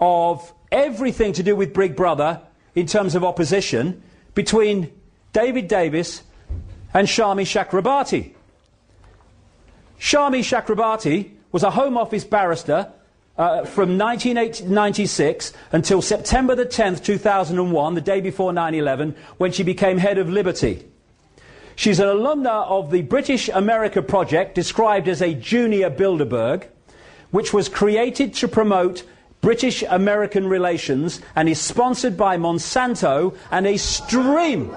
of everything to do with Big Brother in terms of opposition between David Davis and Shami Chakrabarti. Shami Chakrabarti was a Home Office barrister from 1996 until September the 10th, 2001, the day before 9/11, when she became head of Liberty. She's an alumna of the British America Project, described as a junior Bilderberg, which was created to promote British-American relations and is sponsored by Monsanto and a stream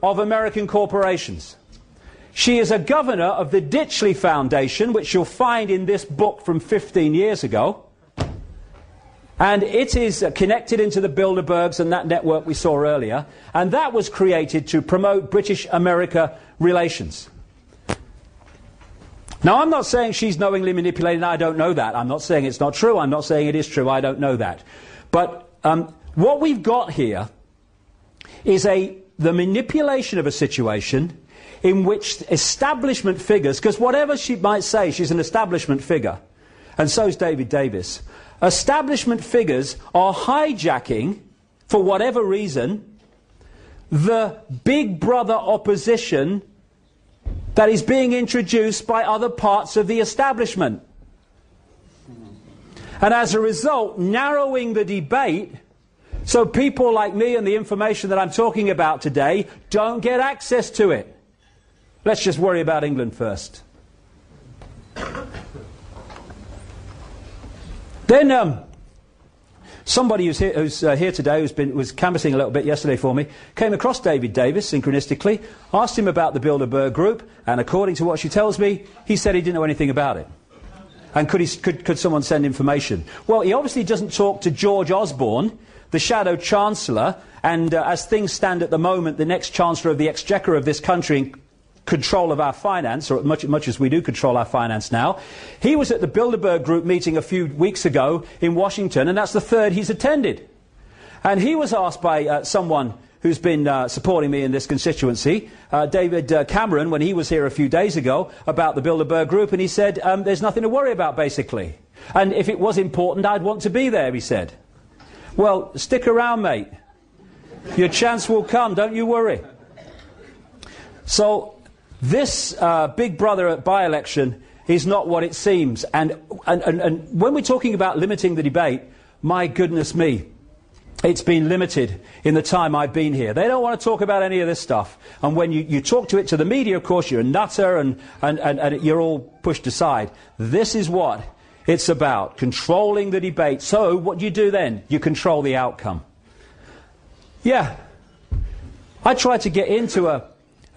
of American corporations. She is a governor of the Ditchley Foundation, which you'll find in this book from 15 years ago. And it is connected into the Bilderbergs and that network we saw earlier. And that was created to promote British-America relations. Now, I'm not saying she's knowingly manipulated. I don't know that. I'm not saying it's not true. I'm not saying it is true. I don't know that. But what we've got here is the manipulation of a situation in which establishment figures, because whatever she might say, she's an establishment figure, and so is David Davis. Establishment figures are hijacking, for whatever reason, the Big Brother opposition that is being introduced by other parts of the establishment. And as a result, narrowing the debate so people like me and the information that I'm talking about today don't get access to it. Let's just worry about England first. Then somebody who's here today, was canvassing a little bit yesterday for me, came across David Davis synchronistically, asked him about the Bilderberg Group, and according to what she tells me, he said he didn't know anything about it. And could someone send information? Well, he obviously doesn't talk to George Osborne, the Shadow Chancellor, and as things stand at the moment, the next Chancellor of the Exchequer of this country, in control of our finance, or much as we do control our finance now. He was at the Bilderberg Group meeting a few weeks ago in Washington, and that's the third he's attended. And he was asked by someone who's been supporting me in this constituency, David Cameron, when he was here a few days ago, about the Bilderberg Group, and he said, there's nothing to worry about, basically. And if it was important, I'd want to be there, he said. Well, stick around, mate. Your chance will come, don't you worry. So this Big Brother by-election is not what it seems. And when we're talking about limiting the debate, my goodness me, it's been limited in the time I've been here. They don't want to talk about any of this stuff. And when you talk to it to the media, of course, you're a nutter and you're all pushed aside. This is what it's about, controlling the debate. So what do you do then? You control the outcome. Yeah. I tried to get into a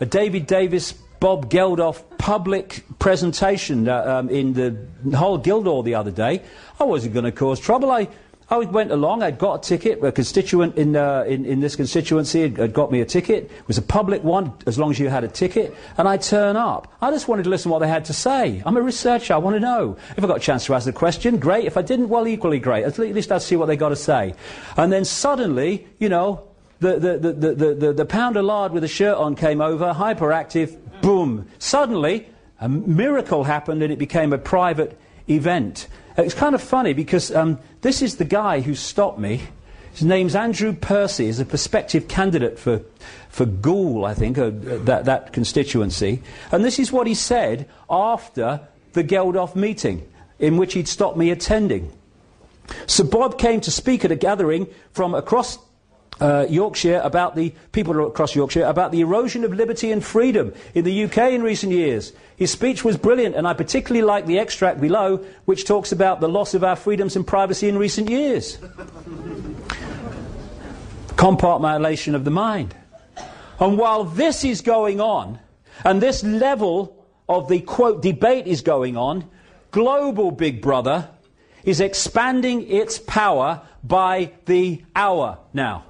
David Davis, Bob Geldof public presentation in the whole Guildhall the other day. I wasn't going to cause trouble. I went along, I'd got a ticket, a constituent in this constituency had got me a ticket. It was a public one, as long as you had a ticket, and I turn up. I just wanted to listen to what they had to say. I'm a researcher, I want to know. If I got a chance to ask the question, great. If I didn't, well, equally great. At least I'd see what they got to say. And then suddenly, you know, the pound of lard with a shirt on came over, hyperactive, boom. Suddenly, a miracle happened and it became a private event. It's kind of funny because this is the guy who stopped me. His name's Andrew Percy. He's a prospective candidate for Goole, I think, that constituency. And this is what he said after the Geldof meeting, in which he'd stopped me attending. So Bob came to speak at a gathering from across Yorkshire about the people across Yorkshire about the erosion of liberty and freedom in the UK in recent years. His speech was brilliant, and I particularly like the extract below, which talks about the loss of our freedoms and privacy in recent years. Compartmentalization of the mind. And while this is going on, and this level of the quote debate is going on, global Big Brother is expanding its power by the hour now.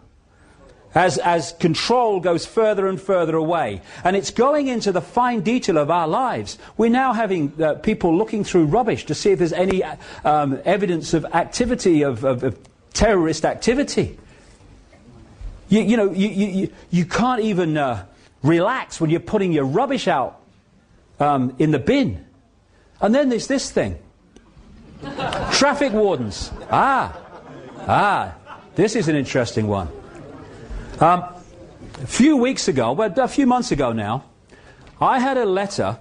As control goes further and further away. And it's going into the fine detail of our lives. We're now having people looking through rubbish to see if there's any evidence of activity, of terrorist activity. You can't even relax when you're putting your rubbish out in the bin. And then there's this thing. Traffic wardens. This is an interesting one. A few weeks ago, well, a few months ago now, I had a letter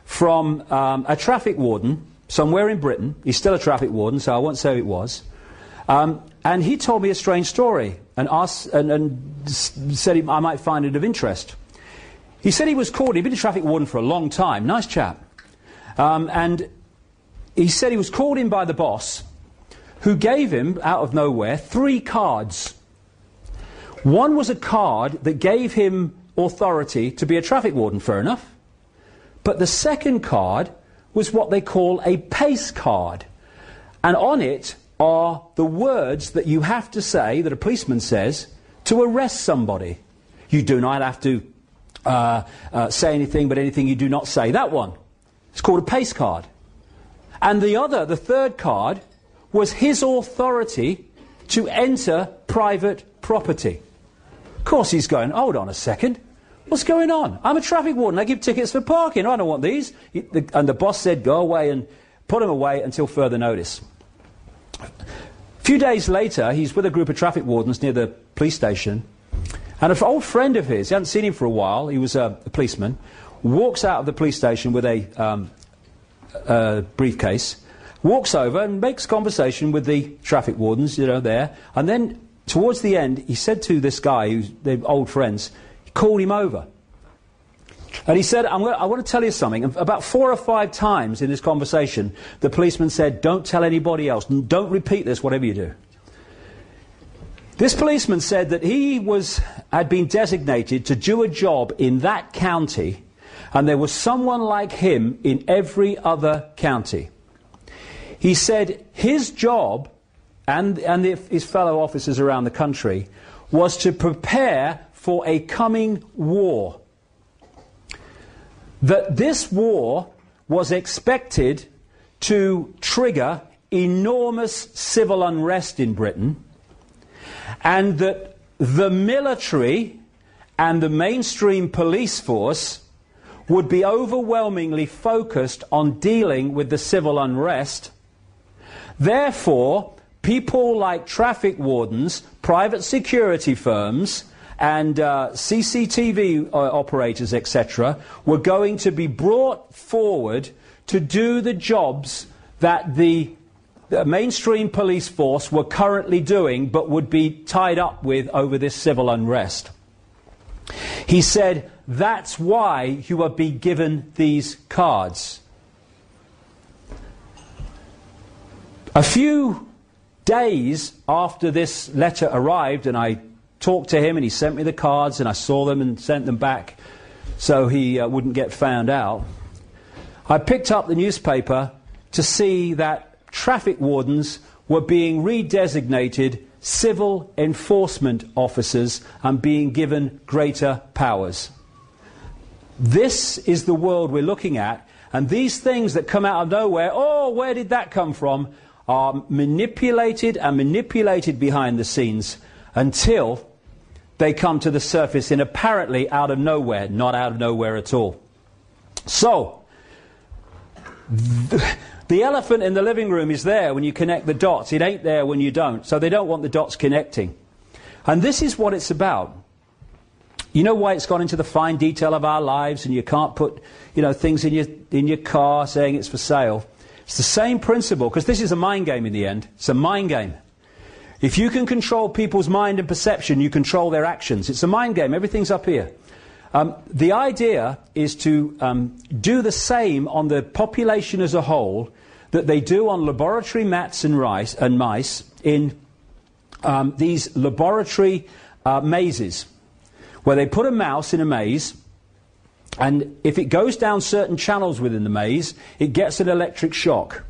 from a traffic warden somewhere in Britain. He's still a traffic warden, so I won't say who it was. And he told me a strange story and said I might find it of interest. He said he was called, he'd been a traffic warden for a long time, nice chap. And he said he was called in by the boss, who gave him, out of nowhere, 3 cards. One was a card that gave him authority to be a traffic warden, fair enough. But the second card was what they call a pace card. And on it are the words that you have to say, that a policeman says, to arrest somebody. You do not have to say anything, but anything you do not say. That one. It's called a pace card. And the third card, was his authority to enter private property. Of course he's going, hold on a second, what's going on? I'm a traffic warden, I give tickets for parking, I don't want these. And the boss said, go away and put him away until further notice. A few days later, he's with a group of traffic wardens near the police station, and an old friend of his, he hadn't seen him for a while, he was a policeman, walks out of the police station with a briefcase, walks over and makes conversation with the traffic wardens, there. And then, towards the end, he said to this guy, who's they're old friends, he called him over. And he said, I want to tell you something. About 4 or 5 times in this conversation, the policeman said, don't tell anybody else. Don't repeat this, whatever you do. This policeman said that he had been designated to do a job in that county, and there was someone like him in every other county. He said his job, and his fellow officers around the country, was to prepare for a coming war. That this war was expected to trigger enormous civil unrest in Britain, and that the military and the mainstream police force would be overwhelmingly focused on dealing with the civil unrest. Therefore, people like traffic wardens, private security firms, and CCTV operators, etc., were going to be brought forward to do the jobs that the mainstream police force were currently doing, but would be tied up with over this civil unrest. He said, that's why you are being given these cards. A few days after this letter arrived, and I talked to him and he sent me the cards and I saw them and sent them back so he wouldn't get found out, I picked up the newspaper to see that traffic wardens were being redesignated civil enforcement officers and being given greater powers. This is the world we're looking at, and these things that come out of nowhere, oh, where did that come from, are manipulated and manipulated behind the scenes until they come to the surface in apparently out of nowhere, not out of nowhere at all. So, the elephant in the living room is there when you connect the dots. It ain't there when you don't. So they don't want the dots connecting. And this is what it's about. You know why it's gone into the fine detail of our lives, and you can't put, things in your car saying it's for sale. It's the same principle, because this is a mind game in the end. It's a mind game. If you can control people's mind and perception, you control their actions. It's a mind game. Everything's up here. The idea is to do the same on the population as a whole that they do on laboratory rats and mice in these laboratory mazes, where they put a mouse in a maze, and if it goes down certain channels within the maze, it gets an electric shock.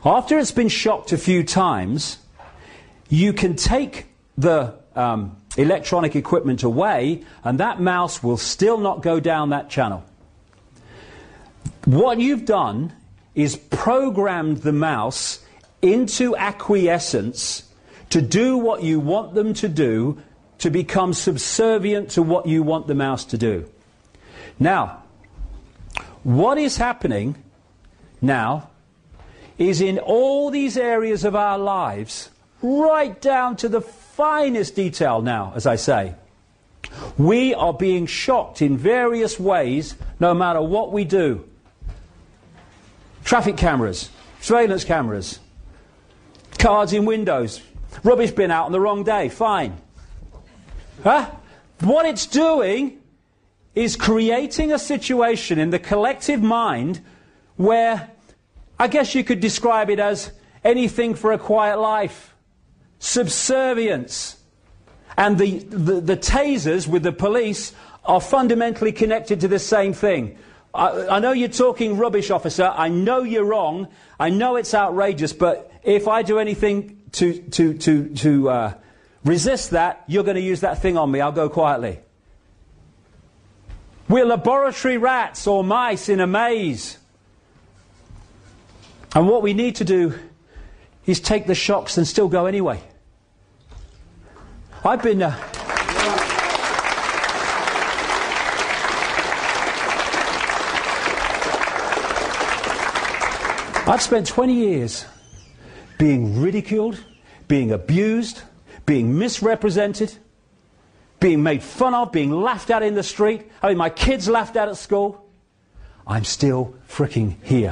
After it's been shocked a few times, you can take the electronic equipment away, and that mouse will still not go down that channel. What you've done is programmed the mouse into acquiescence to do what you want them to do, to become subservient to what you want the mouse to do. Now, what is happening now is in all these areas of our lives, right down to the finest detail now, as I say. We are being shocked in various ways, no matter what we do. Traffic cameras, surveillance cameras, cards in windows, rubbish bin out on the wrong day, fine. Huh? What it's doing is creating a situation in the collective mind where, I guess you could describe it as anything for a quiet life. Subservience. And the tasers with the police are fundamentally connected to the same thing. I know you're talking rubbish, officer. I know you're wrong. I know it's outrageous. But if I do anything to resist that, you're going to use that thing on me. I'll go quietly. We're laboratory rats or mice in a maze. And what we need to do is take the shocks and still go anyway. I've been... I've spent 20 years being ridiculed, being abused, being misrepresented, being made fun of, being laughed at in the street, having my kids laughed at school. I'm still fricking here.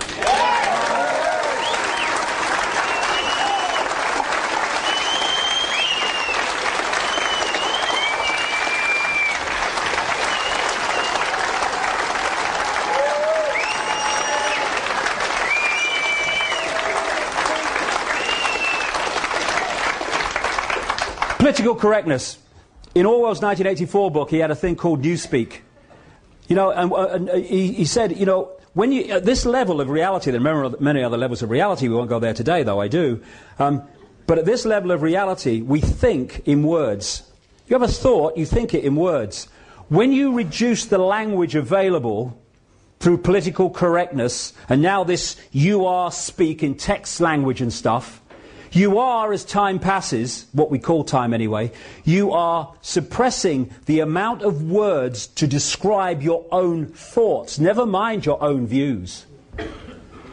Political correctness. In Orwell's 1984 book, he had a thing called Newspeak. You know, and he said, you know, when you at this level of reality, there are many other levels of reality. We won't go there today, though I do. But at this level of reality, we think in words. You have a thought, you think it in words. When you reduce the language available through political correctness, and now this you are speak in text language and stuff. You are, as time passes, what we call time anyway, you are suppressing the amount of words to describe your own thoughts, never mind your own views.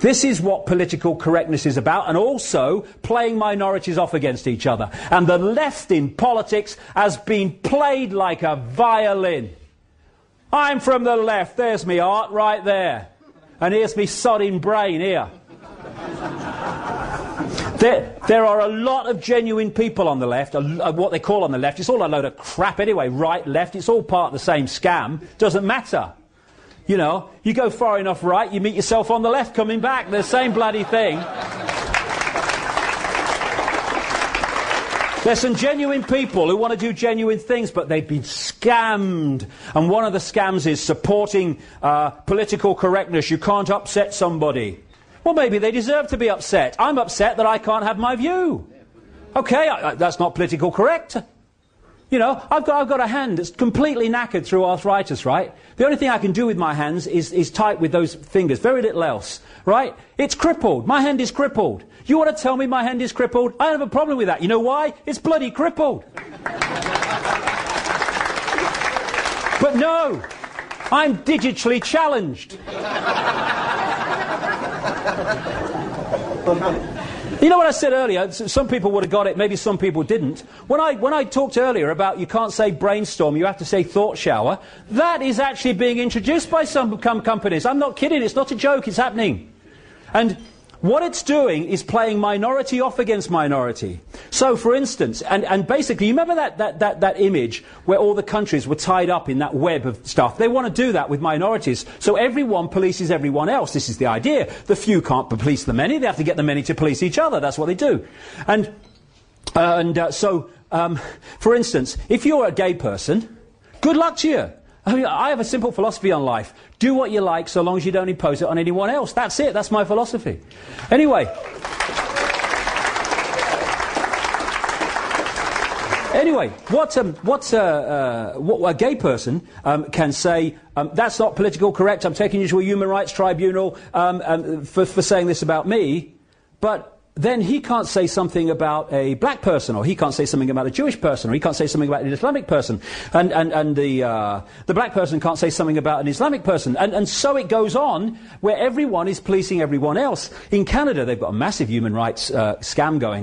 This is what political correctness is about, and also playing minorities off against each other. And the left in politics has been played like a violin. I'm from the left, there's me art right there. And here's me sodding brain here. There are a lot of genuine people on the left, what they call on the left. It's all a load of crap anyway, right, left. It's all part of the same scam. Doesn't matter. You know, you go far enough right, you meet yourself on the left coming back. The same bloody thing. There's some genuine people who want to do genuine things, but they've been scammed. And one of the scams is supporting political correctness. You can't upset somebody. Well, maybe they deserve to be upset. I'm upset that I can't have my view. Okay, that's not political correct. You know, I've got a hand that's completely knackered through arthritis, right? The only thing I can do with my hands is type with those fingers, very little else, right? It's crippled. My hand is crippled. You want to tell me my hand is crippled? I don't have a problem with that. You know why? It's bloody crippled. But no, I'm digitally challenged. You know what I said earlier? Some people would have got it, maybe some people didn't. When I talked earlier about you can't say brainstorm, you have to say thought shower, that is actually being introduced by some companies. I'm not kidding, it's not a joke, it's happening. And what it's doing is playing minority off against minority. So, for instance, and basically, you remember that image where all the countries were tied up in that web of stuff? They want to do that with minorities. So everyone polices everyone else. This is the idea. The few can't police the many. They have to get the many to police each other. That's what they do. So, for instance, if you're a gay person, good luck to you. I mean, I have a simple philosophy on life. Do what you like so long as you don't impose it on anyone else. That's it. That's my philosophy. Anyway, what a gay person can say, that's not political correct, I'm taking you to a human rights tribunal for saying this about me, but then he can't say something about a black person, or he can't say something about a Jewish person, or he can't say something about an Islamic person, and the black person can't say something about an Islamic person, and so it goes on, where everyone is policing everyone else. In Canada, they've got a massive human rights scam going